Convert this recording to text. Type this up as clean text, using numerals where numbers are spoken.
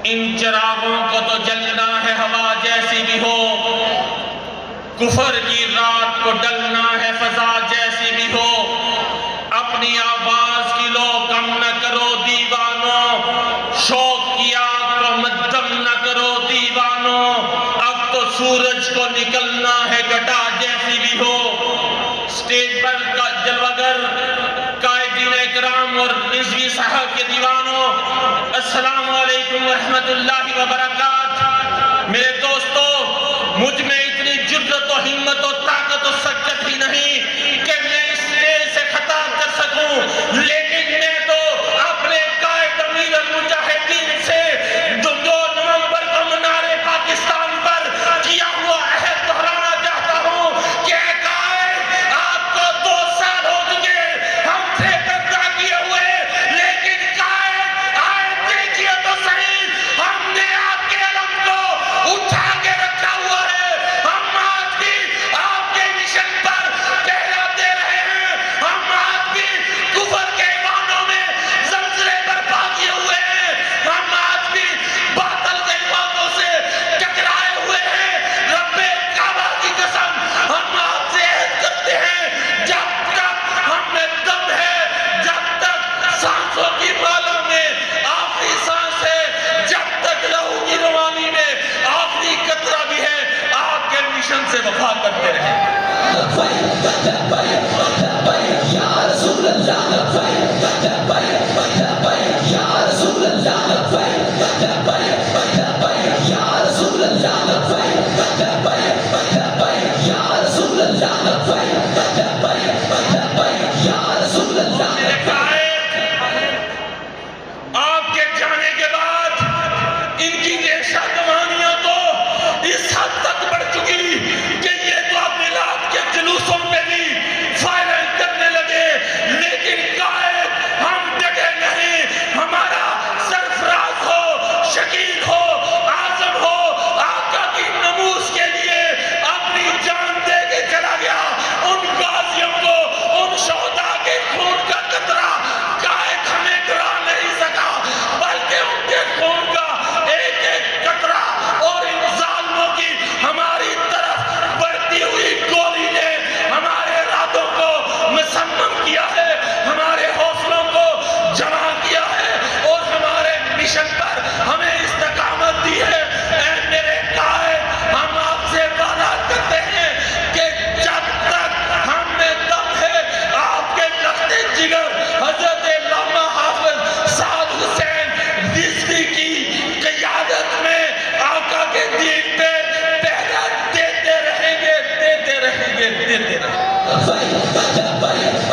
ان چراغوں کو تو جلنا ہے ہوا جیسی بھی ہو، کفر کی رات کو ڈلنا ہے فضا جیسی بھی ہو، اپنی آواز کی لو کم نہ کرو دیوانوں، شوق کی آگ کو مدھم نہ کرو دیوانوں، اب تو سورج کو نکلنا ہے گھٹا جیسی بھی ہو۔ سٹیج پر جلوگر قائدین اکرام اور رضوی صاحب کے دیوانوں، السلام علیکم ورحمت اللہ وبرکاتہ۔ میرے دوستو، مجھ میں اتنی جرأت و ہمت و طاقت و سکت ہی نہیں کہ میں اس سٹیج سے خطاب کر سکوں، لیکن میں تو اپنے قائد امیر المجاہدین سے 2 نومبر کو منارے پاکستان پر کیا ہوا عہد دہرانا چاہتا ہوں کہ اے قائد، آپ کو 2 سال ہو چکے ہم سے قبضہ کیے ہوئے، لیکن قائد آئے دیکھئے تو صحیح، ہم نے آپ کے علم کو اٹھا کے رکھا ہوا ہے، ہم آج بھی آپ کے مشن پر پہرا دے رہے ہیں، ہم آج بھی کفر کے ایوانوں میں زلزلے برپا کیے ہوئے ہیں، ہم آج بھی باطل کے ایوانوں سے ٹکرائے ہوئے ہیں۔ رب کعبہ کی قسم، ہم آپ سے عہد کرتے ہیں، جب تک ہم میں دم ہے، جب تک سانسوں کی بالا میں آخری سانس ہے، جب تک لہو کی روانی میں آخری قطرہ بھی ہے، آپ کے مشن سے وفا کرتے رہیں۔ میرے قائد، آپ کے جانے کے بعد ان کی ریشہ کمانیاں تو اس حد تک بڑھ چکی کہ یہ تو اپنے لات کے جلوسوں پہ بھی فائرنگ کرنے لگے، لیکن قائد ہم ڈٹے نہیں، ہمارا سرفراز ہو، شکیل ہو، اعظم ہو، آقا کی نموز کے لیے اپنی جان دے کے چلا گیا، ان غازیوں کو، ان شہداء کے خون کا قطرہ قائد ہمیں ڈرا نہیں سکا، بلکہ ان کے خون کا ایک ایک قطرہ اور ان ظالموں کی ہماری طرف بڑھتی ہوئی گولی نے ہمارے ارادوں کو مسمم کیا ہے، ہمارے حوصلوں کو جمع کیا ہے اور ہمارے مشن پر ہمیں استقامت دی ہے۔ اے میرے قائد، ہم آپ سے وعدہ کرتے ہیں کہ جب تک ہم میں دم ہے، آپ کے لخت جگر حضرت علامہ حافظ سعد حسین رضوی کی قیادت میں آقا کے دین پہ پہرا دیتے رہیں گے، دیتے رہیں گے، دیتے رہیں گے۔